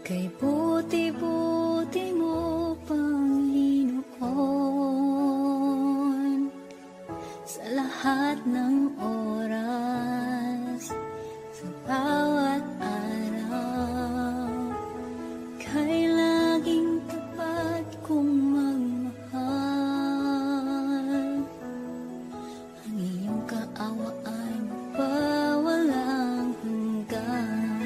Kay buti-buti mo, Panginoon, sa lahat ng oras, sa bawat araw, kay laging tapat kong magmahal. Ang iyong kaawaan pa walang hanggan.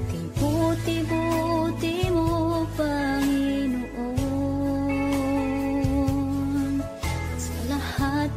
Kay buti-buti mo, Panginoon, sa lahat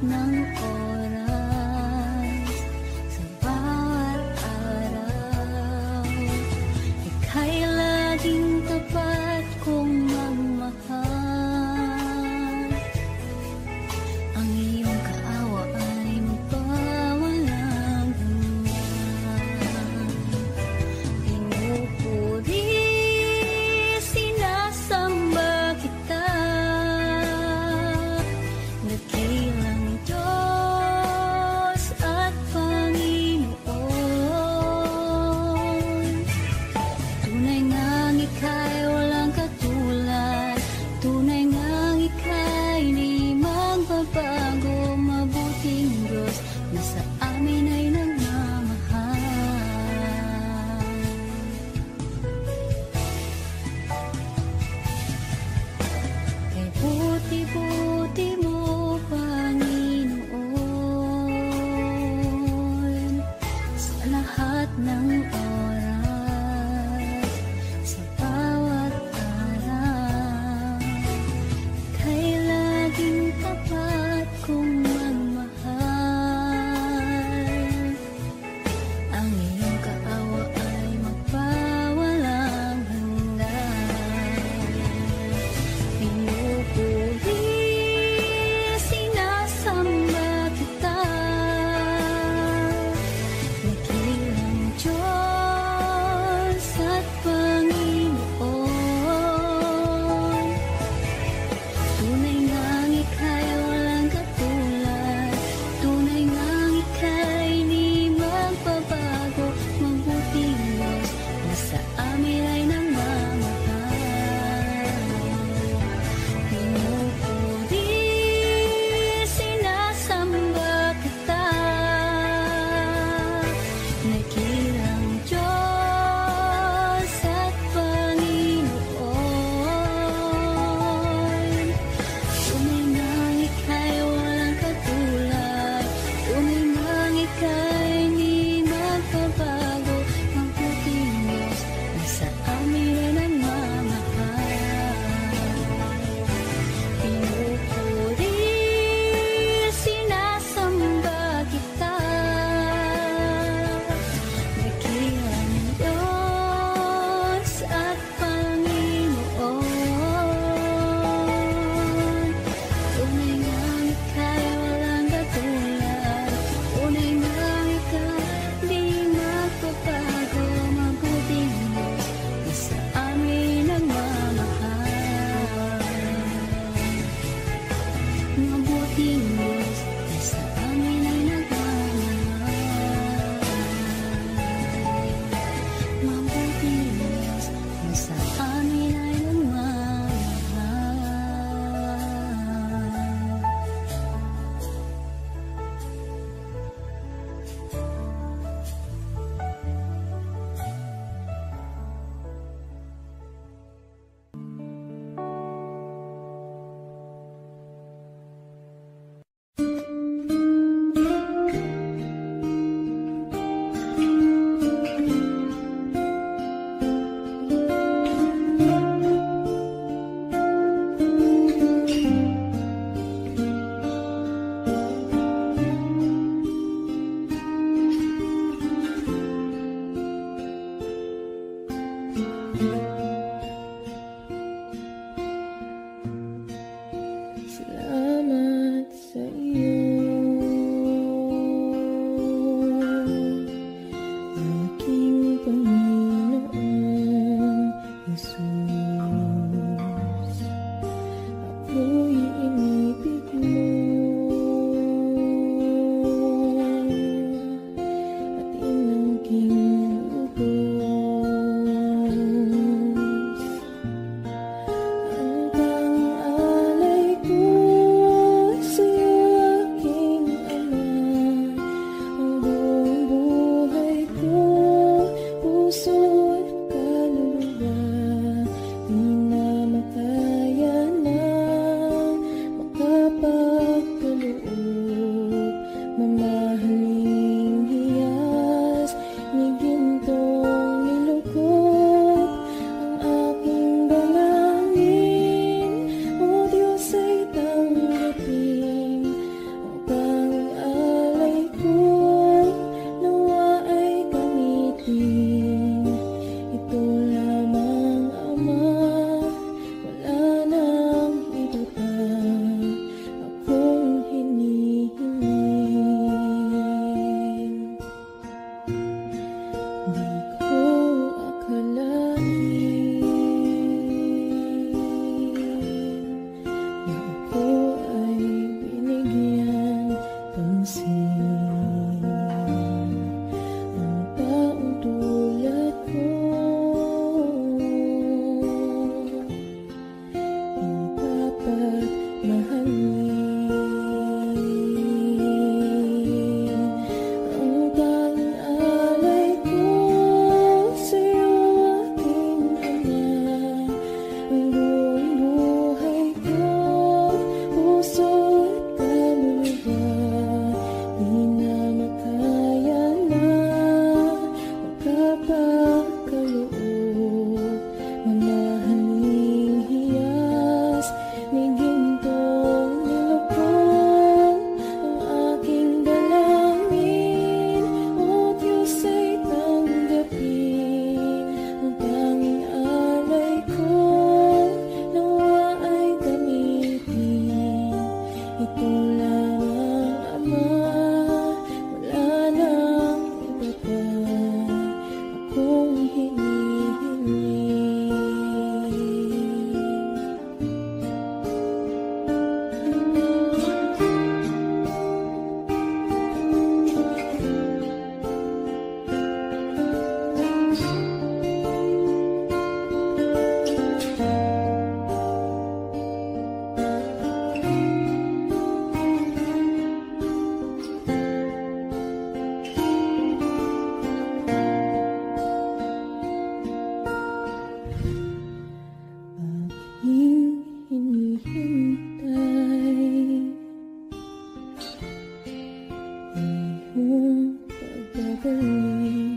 galing,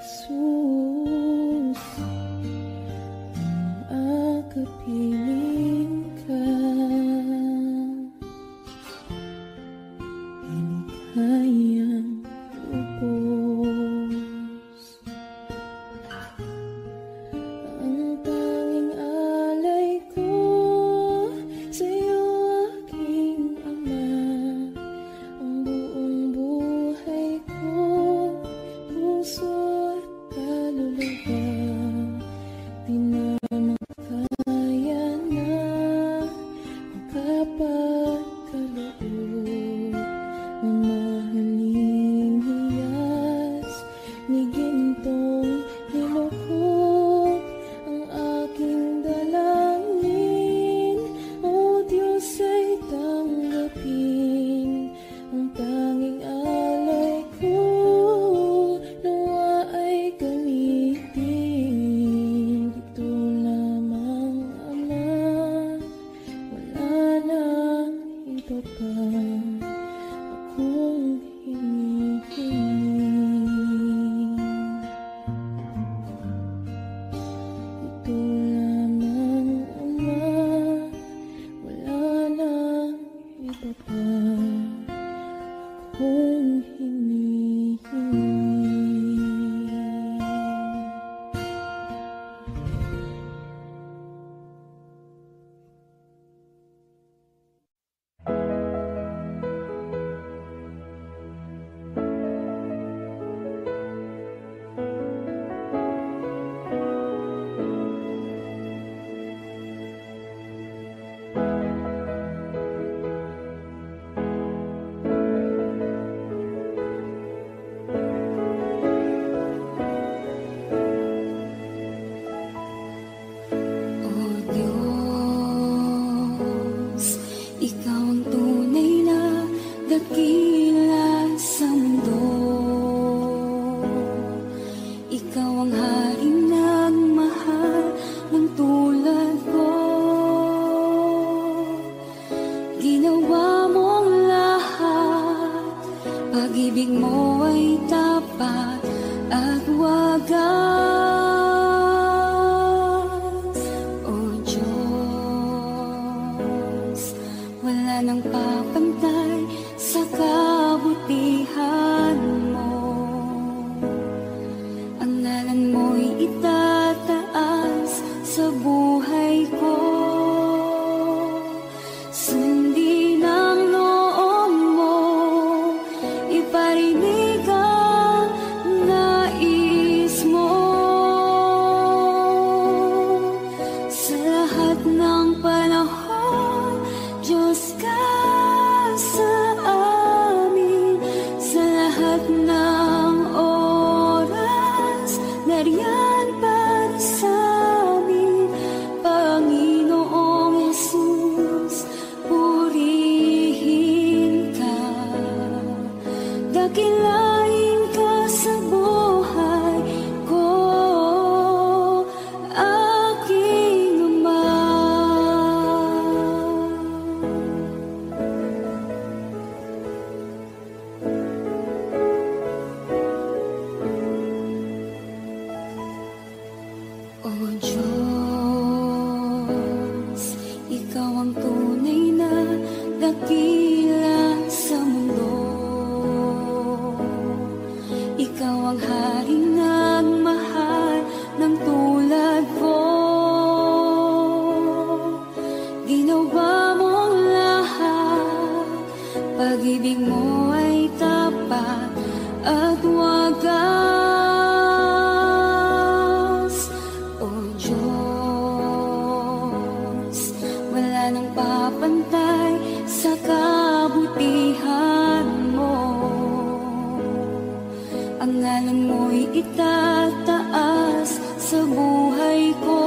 Jesus. Akapiling ka, kayang lubos. Ang tanging alay ko sa'yo, aking Ama. Ang buong buhay ko, puso at kaluluwa, di na makaya na makapagkaloob. Mamahaling hiyas ni gintong nilukot ang aking dalangin. O Diyos, ay tanggapin ang tanging alay ko, nawa ay gamitin. Ito lamang, Ama, wala nang iba pa akong hinihiling. Ito lamang, Ama, wala nang iba pa akong hinihiling. O Diyos, Ikaw ang tunay na dakila sa mundo. Ikaw ang haring nagmahal ng tulad ko. Ginawa mong lahat, pag-ibig mo ay tapat at wagas. O Diyos, wala nang papantay sa kabutihan mo. Ang ngalan mo'y itataas sa buhay ko. Sundin ang loob mo, iparinig ang nais mo. Sa lahat ng panahon, Diyos ka sa amin. Sa lahat ng oras, nariyan para sa amin. Panginoong Jesus, purihin ka. Dakilain ka sa buhay ko, aking Ama. O Diyos, Ikaw ang tunay na dakila sa mundo. Ikaw ang haring nagmahal ng tulad ko. Ginawa mong lahat, pag-ibig mo ay tapat at wagas. O Diyos, wala nang papantay sa kabutihan mo. Ang ngalan mo'y itataas sa buhay ko.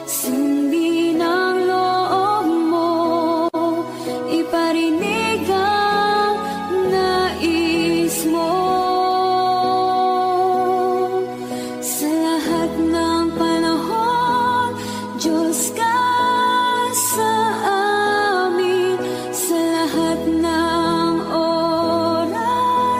Sundin ang loob mo, iparinig ang nais mo. Sa lahat ng panahon, Diyos ka sa amin. Sa lahat ng oras,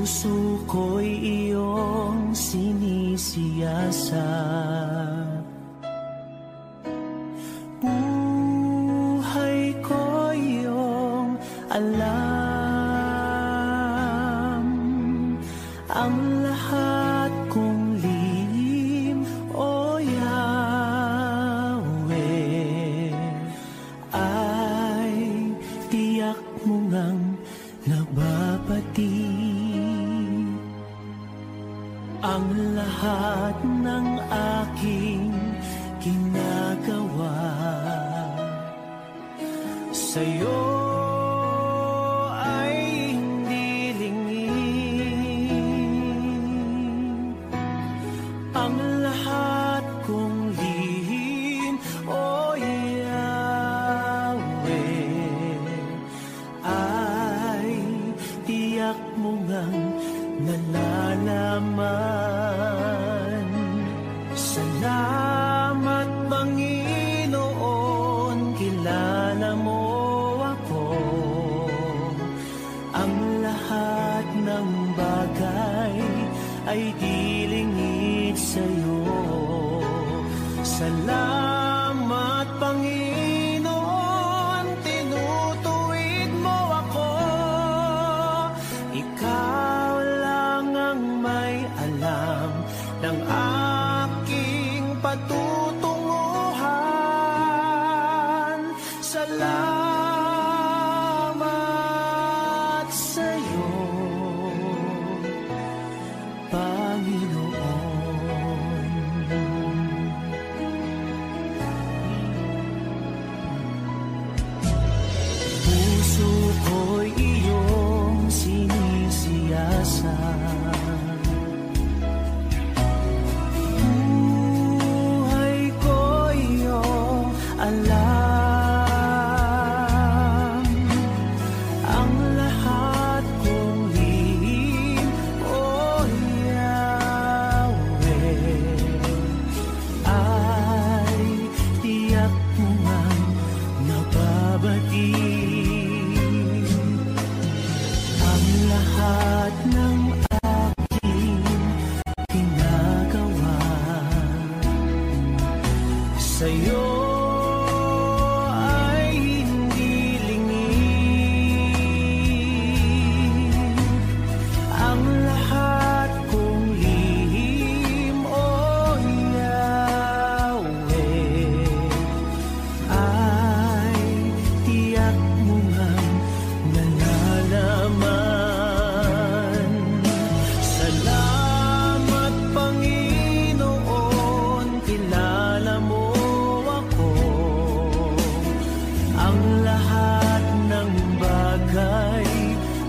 Puso ko'y iyong sinisiyasat, buhay ko iyong alam, ang lahat kong lihim, O Yahweh, ay tiyak mo ngang nababati. Ang lahat ng aking ginagawa sa'yo ay hindi lingid. Ang lahat kong lihim, O Yahweh, ay tiyak mo ngang nalalaman. Salamat, Panginoon, kilala mo ako. Ang lahat ng bagay ay di lingid sa'yo. Salamat, Panginoon, tinutuwid mo ako. Ikaw lang ang may alam ng aking patutunguhan. Salamat sa'yo, Panginoon. Puso ko'y iyong sinisiyasat, buhay ko iyong alam, ang lahat kong lihim, O Yahweh, ay tiyak mo ngang nababati. Ang lahat ng aking ginagawa sa'yo ay hindi lingid. Ang lahat kong lihim, O Yahweh, ay tiyak mo ngang nalalaman. Salamat, Panginoon, kilala mo ako. Ang lahat ng bagay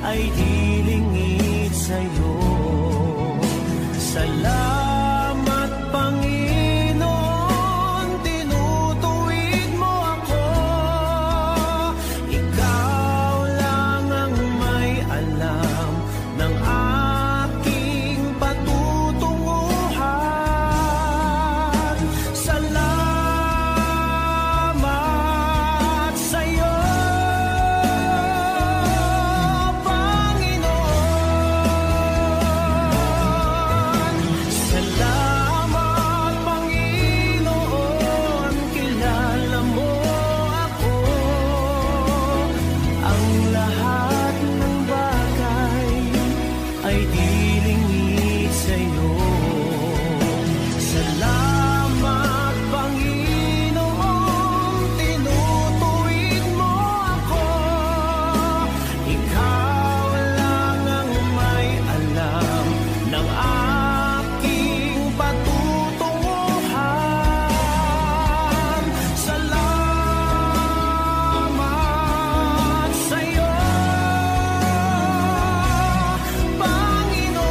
ay di lingid sa'yo. Salamat, Panginoon, tinutuwid mo ako. Ikaw lang ang may alam ng aking patutunguhan. Salamat sa'yo, Panginoon. Salamat, Panginoon, kilala mo ako. Ang lahat ng bagay ay di lingid sa'yo. Salamat, Panginoon, tinutuwid mo ako. Ikaw lang ang may alam ng aking patutunguhan. Salamat sa'yo, Panginoon.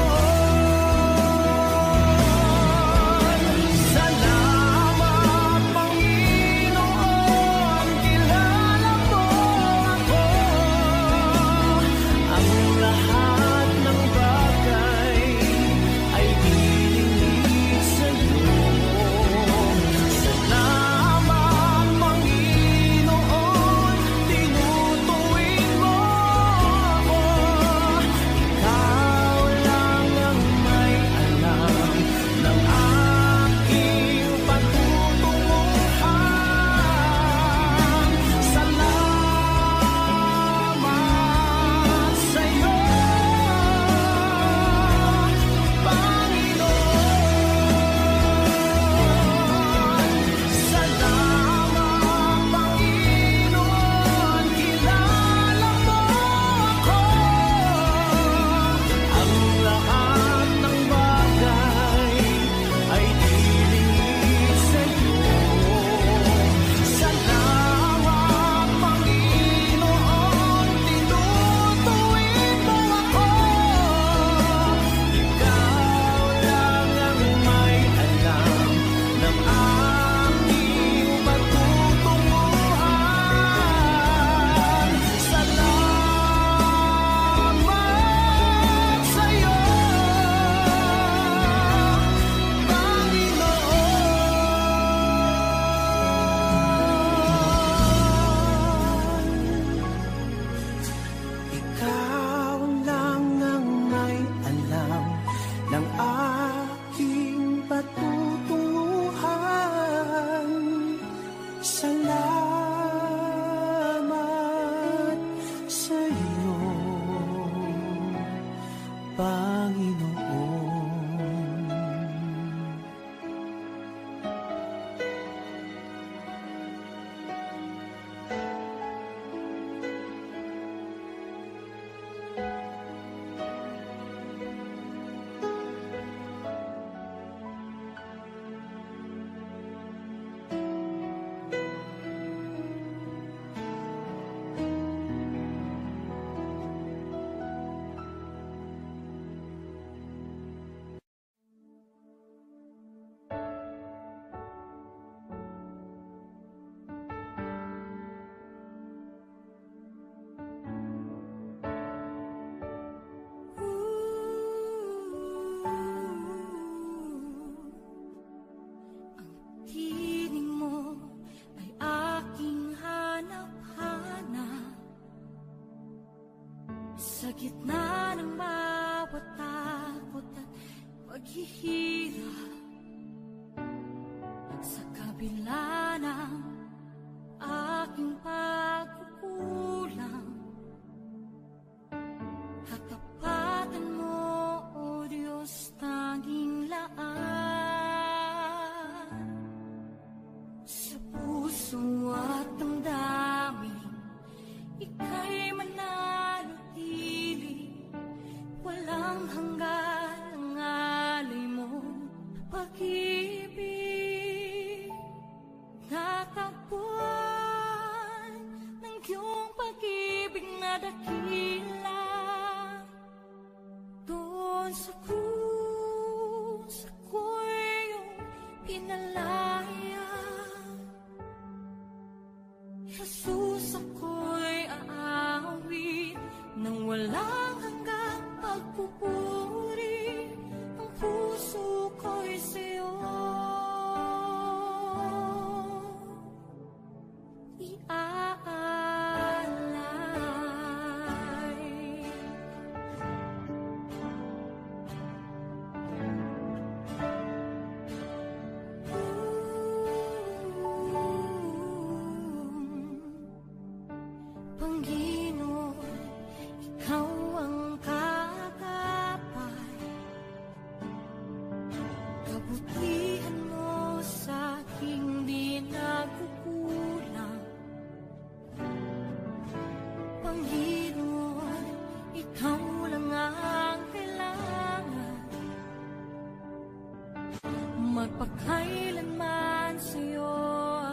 magpakailanman sa'yo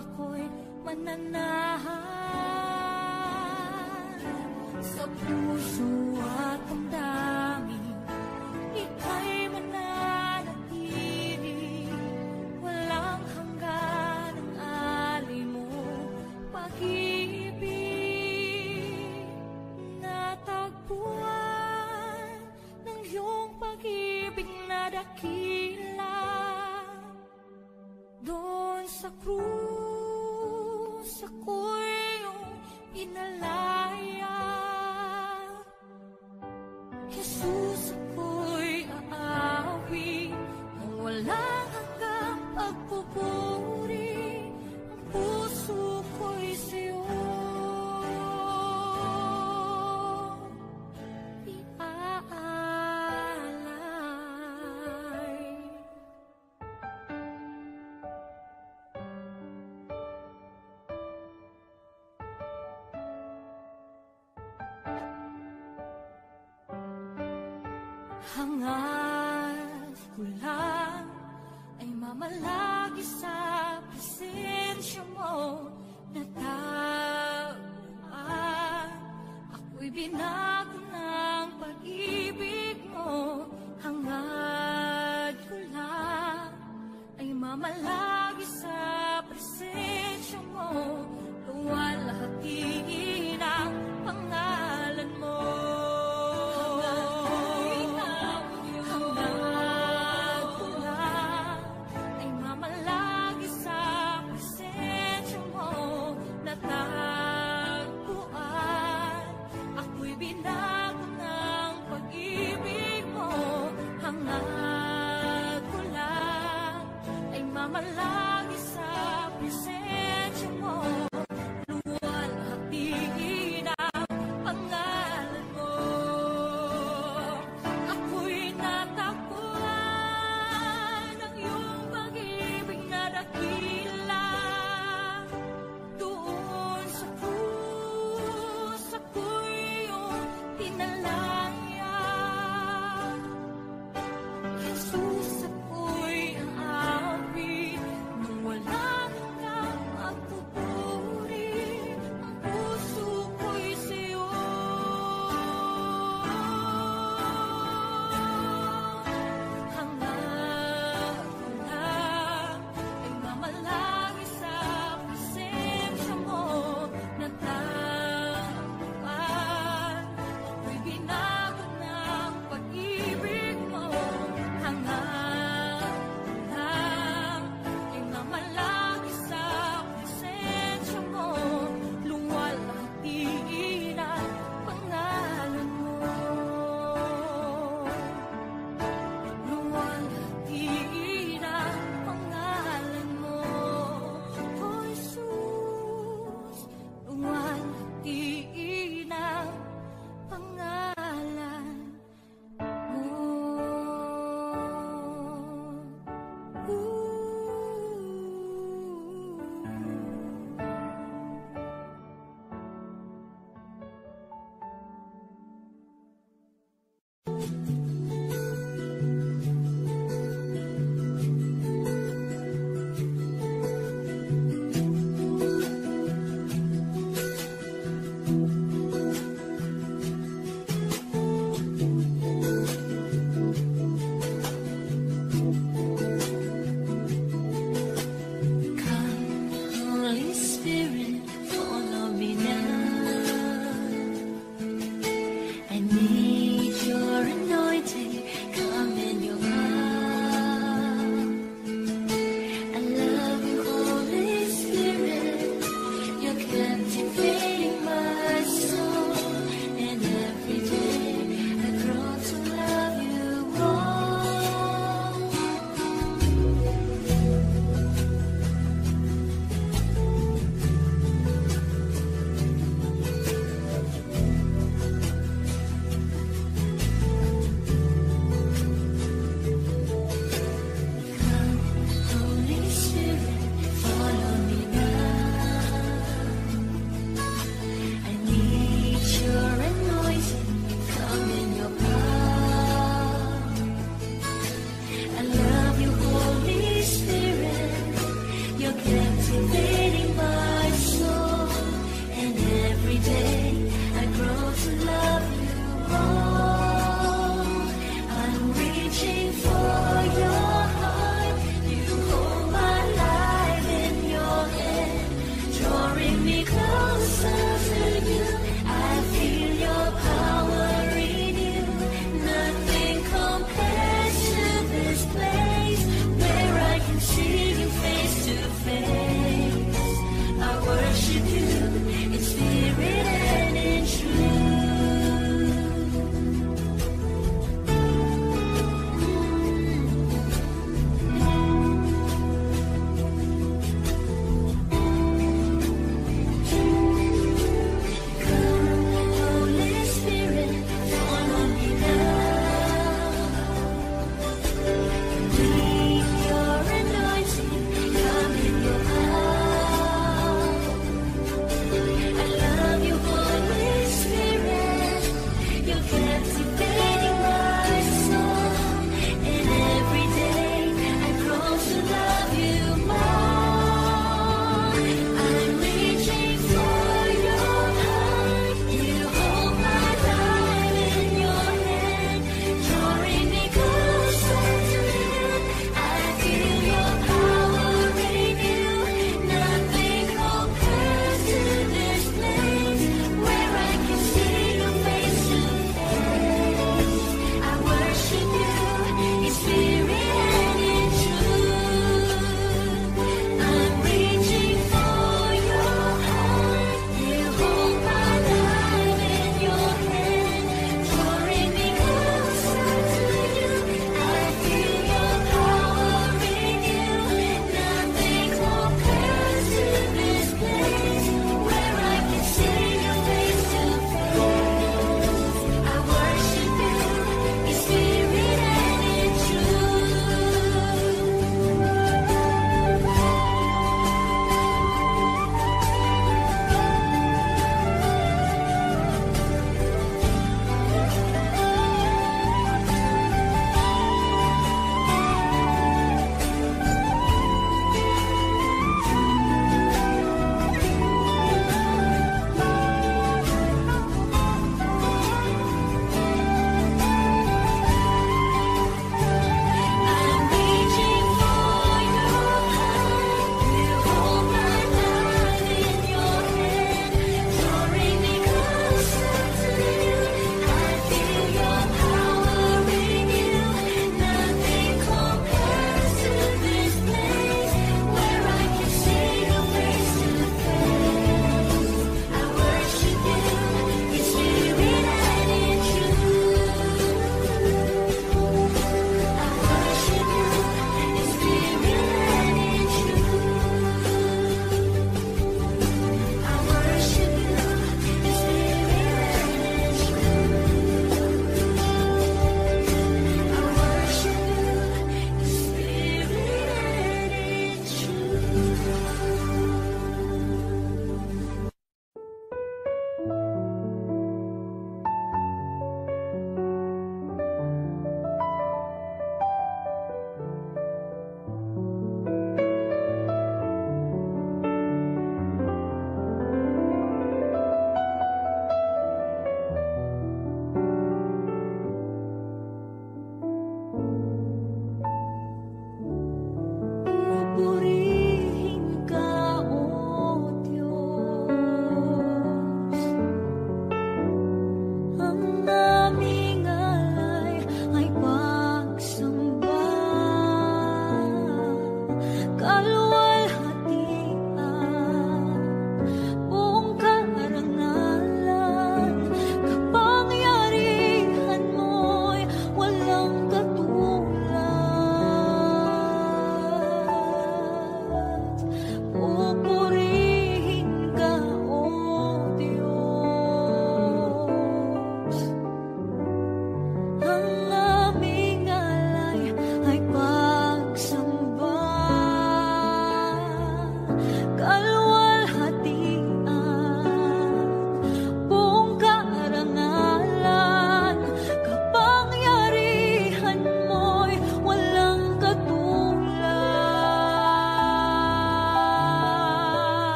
ako'y mananahan. Sa puso at damdamin, ika'y mananatili. Walang hanggan ang alay mo, pag-ibig. Natagpuan ng iyong pag-ibig na dakila. Doon sa krus, ako'y iyong inalaya. Jesus, ako'y aawit ng walang hanggang pagpupuri. Ang puso ko'y sa'yo iaalay. Hangad ko lang ay mamalagi sa presensya mo. Natagpuan ako'y binago ng pag-ibig mo. Hangad ko lang ay mamalagi sa presensya mo. Luwalhati ng pangalan mo. Natagpuan, ako'y binag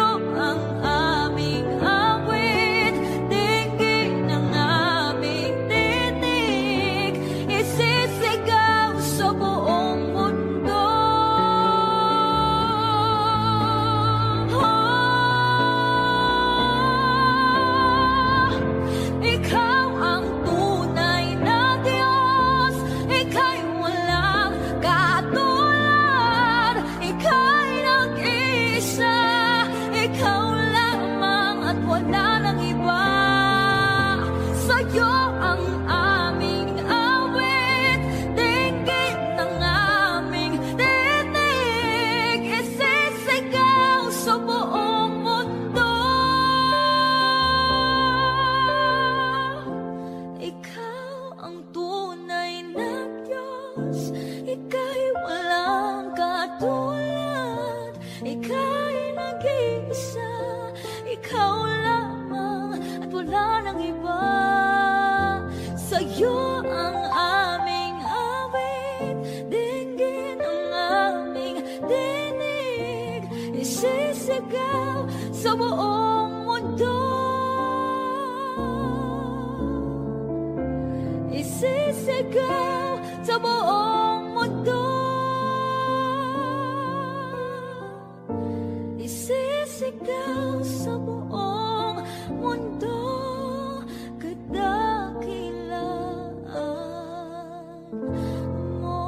sa'yo ang aming awit, dinggin ang aming tinig, isisigaw sa buong mundo. Ikaw ang tunay na Diyos, ika'y walang katulad, ika'y nag-iisa, ikaw lamang at wala nang iba. Sa'yo ang aming awit, dinggin ang aming tinig, isisigaw sa buong mundo. Ikaw ang tunay na Diyos, ika'y walang katulad, ika'y nag-iisa, ikaw lamang at wala nang iba. Sa'yo ang aming awit, dinggin ang aming tinig, isisigaw sa buong mundo. Isisigaw sa buong mundo. Isisigaw sa buong mundo. Kadakilaan mo.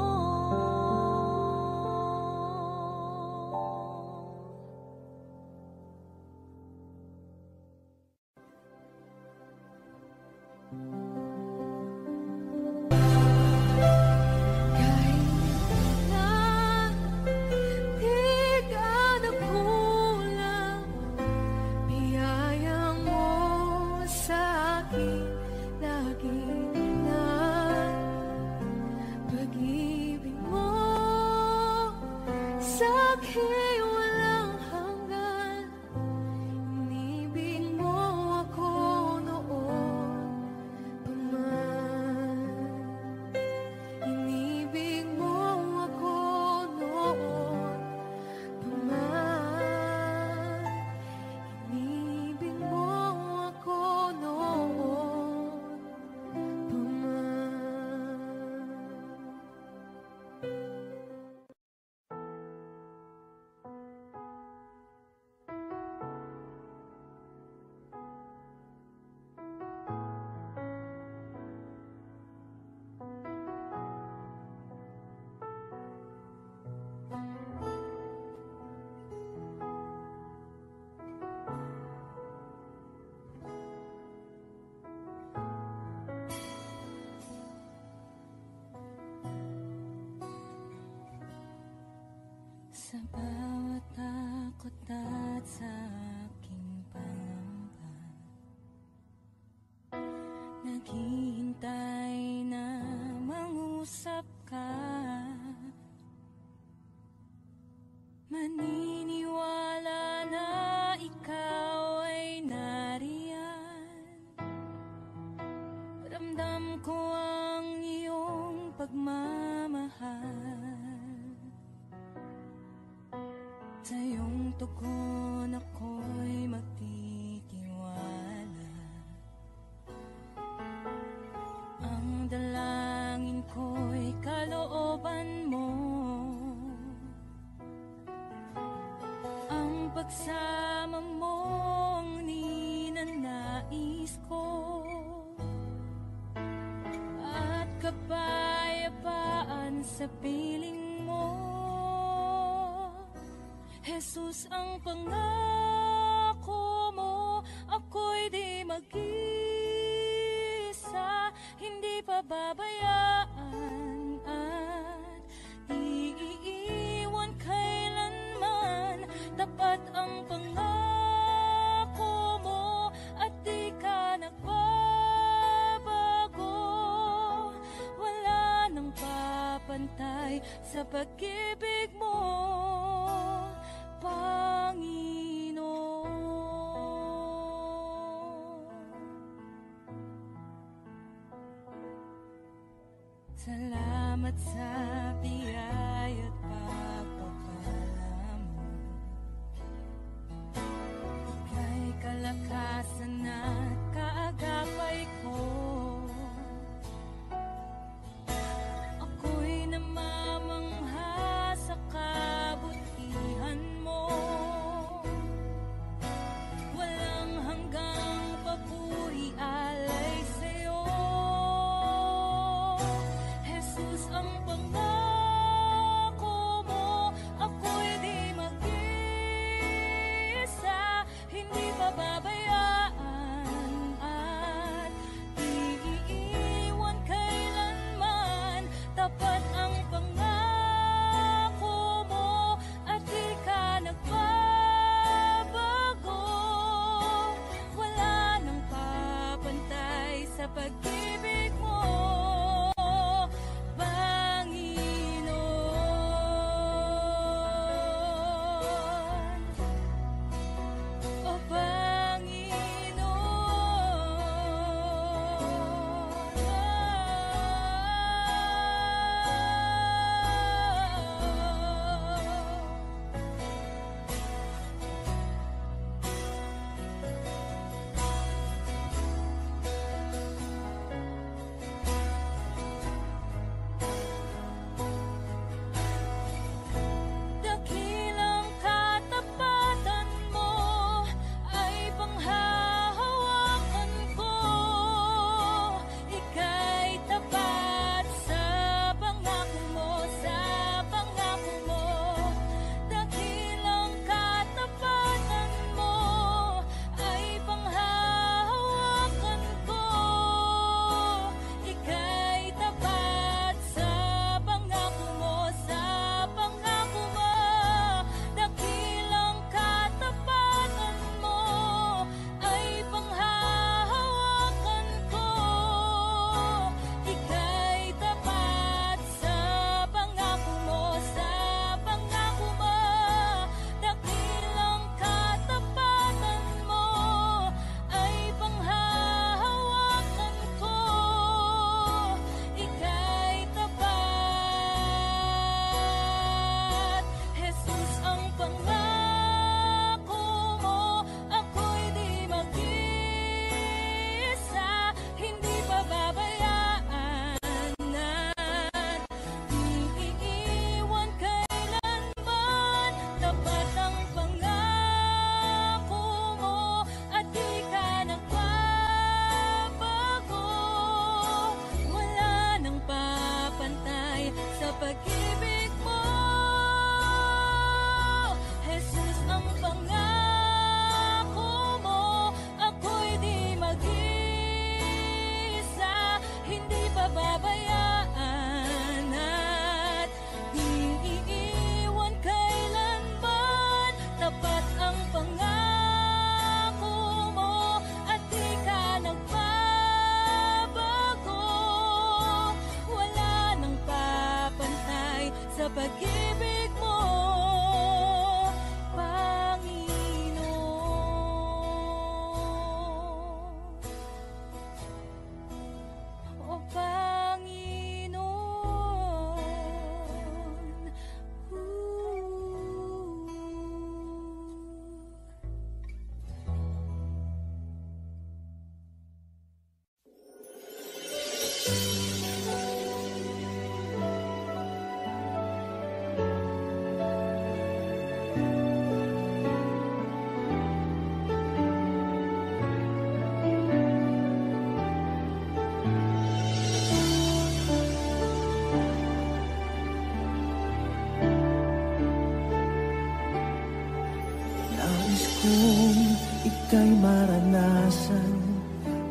Sa bawat takot at sa aking pangamba, naghihintay na mangusap ka. Maniniwala na ikaw ay nariyan. Ramdam ko ang iyong pagmamahal. Sa iyong tugon ako'y magtitiwala. Ang dalangin ko'y kalooban mo. Ang pagsama mo ang ninanais ko. At kapayapaan sa piling mo. Jesus, ang pangako mo, ako'y di mag-isa, hindi pababayaan at di iiwan kailanman. Tapat ang pangako mo at di ka nagbabago. Wala nang papantay sa pag-ibig mo, Panginoon. Salamat sa biyaya at pagpapala mo. ika'y maranasan.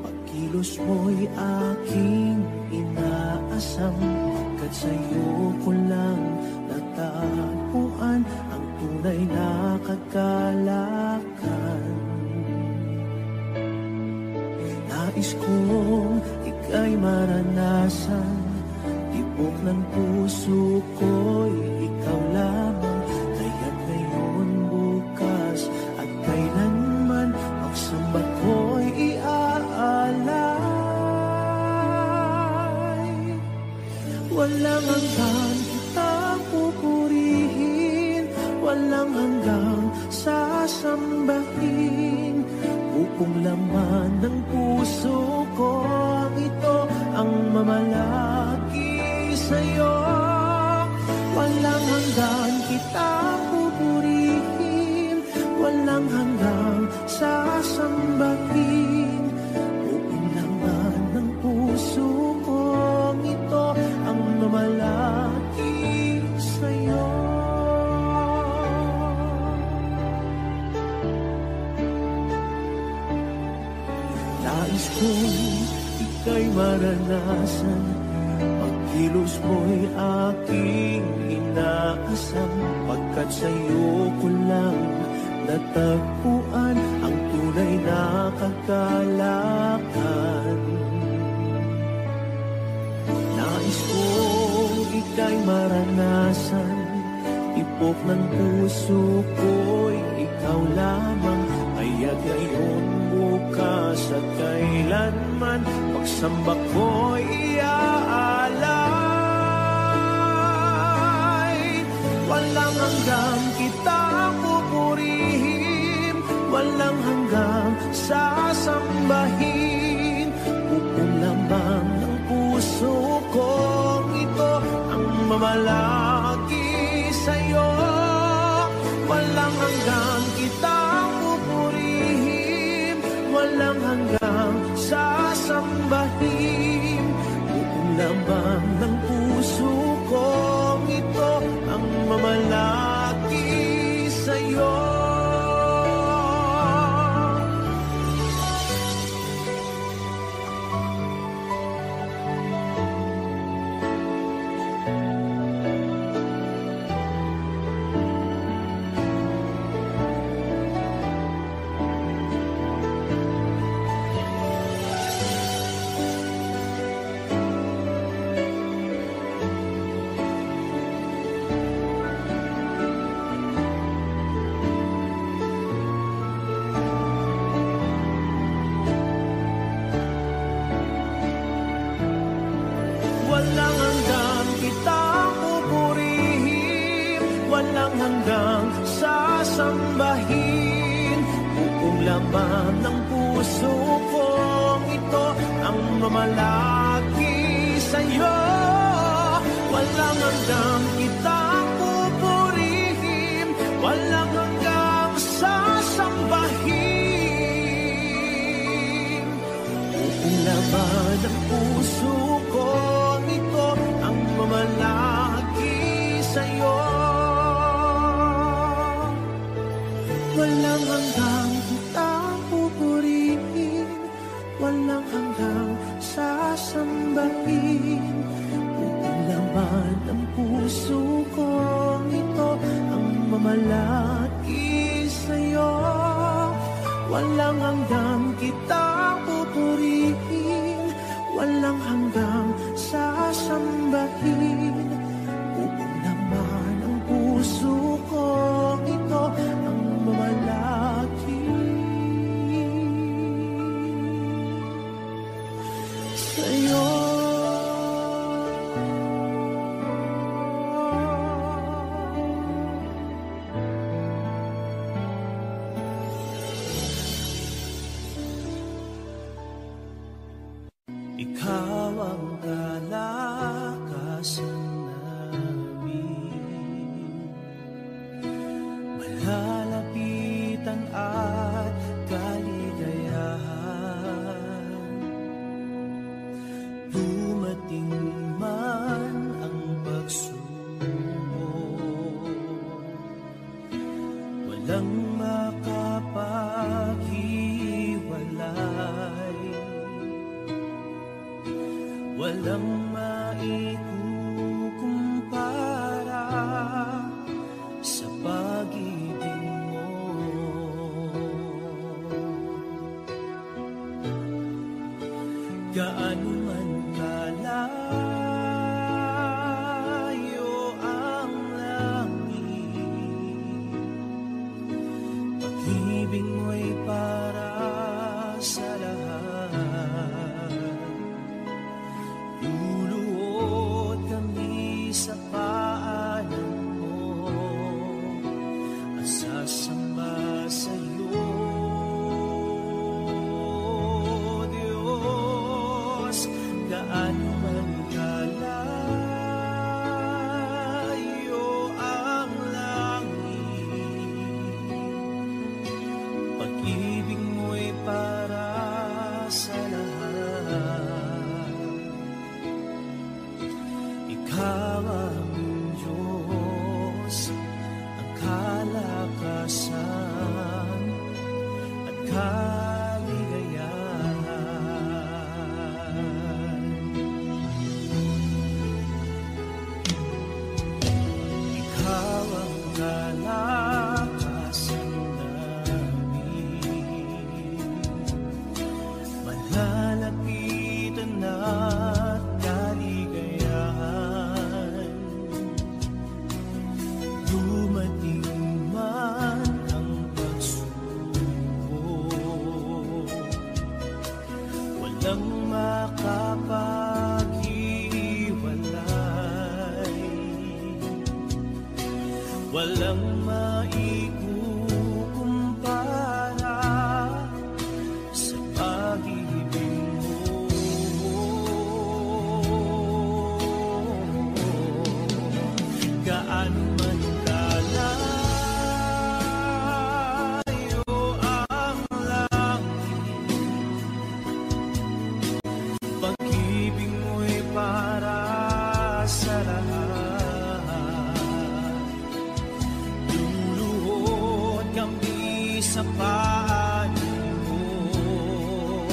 Pagkilos mo'y aking inaasam, pagkat sa'yo ko lang natagpuan ang tunay na kagalakan. Nais kong ika'y maranasan, tibok ng puso ko'y ikaw lamang. Kaya't ngayon, bukas at kailanman, pagsamba ko'y iaalay. Walang hanggan kitang pupurihin, walang hanggang sasambahin. Buong laman ng puso ko ito ang mamalagi sa'yo. Walang hanggan kitang pupurihin, walang hanggang sasambahin. Buong laman ng puso ko ito ang mamalagi sa'yo. Nais kong ika'y maranasan, pagkilos mo'y aking inaasam, pagkat sa'yo ko lang natagpuan ang tunay na kagalakan. Nais kong ika'y maranasan, tibok ng puso ko'y ikaw lamang. Kaya't ngayon, bukas at kailanman, pagsamba ko'y iaalay. Walang hanggang kitang pupurihin, walang hanggang sasambahin. Buong laman ng puso ko ito ang mamalagi sa'yo. Walang hanggang kitang pupurihin, walang hanggang sasambahin. Buong laman ng puso ko ito ang mamalagi sa'yo. Walang hanggang kitang pupurihin, walang hanggang sasambahin. Buong laman ng puso ko ito ang mamalagi sa'yo. Walang hanggang kitang pupurihin, walang hanggang sasambahin. Buong laman ng puso ko ito ang mamalagi sa'yo. Walang hanggang kitang pupurihin, walang hanggang sasambahin. Buong laman ng puso ko ito ang mamalagi sa'yo. Walang hanggang kitang pupurihin, walang hanggang sasambahin. Buong laman ng puso ko ito ang mamalagi sa'yo. Ikaw ang kalakasan walang maikukumpara sa pag-ibig mo. Gaano man kalayo ang langit, pag-ibig mo'y para sa lahat. Luluhod kami sa paanan mo at sasamba sa iyo, Diyos. Gaano man kalayo ang langit, pag-ibig mo'y para sa lahat. Ikaw ang Diyos, ang kalakasan at kaligayahan. Ikaw ang kalakasan namin, malalapitan at kaligayahan. Dumating man ang pagsubok, walang makapaghiwalay, walang maikukumpara sa pag-ibig mo. Gaano man kalayo ang langit, pag-ibig mo'y para sa lahat. Luluhod kami sa paanan mo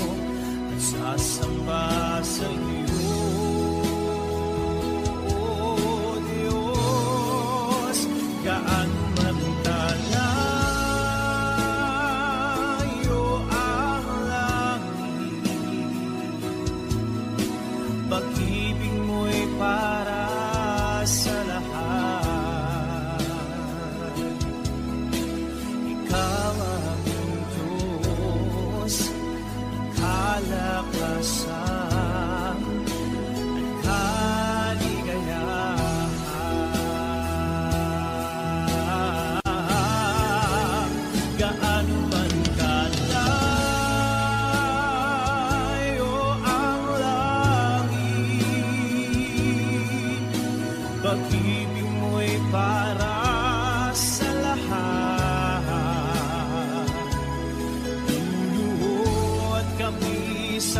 at sasamba sa iyo, Diyos. Gaano man kalayo ang langit, pag-ibig mo'y para sa lahat. Ikaw ang Diyos, ang kalakasan at kaligayahan. Gaano man kalayo ang langit, pag-ibig mo'y para sa lahat. Luluhod kami sa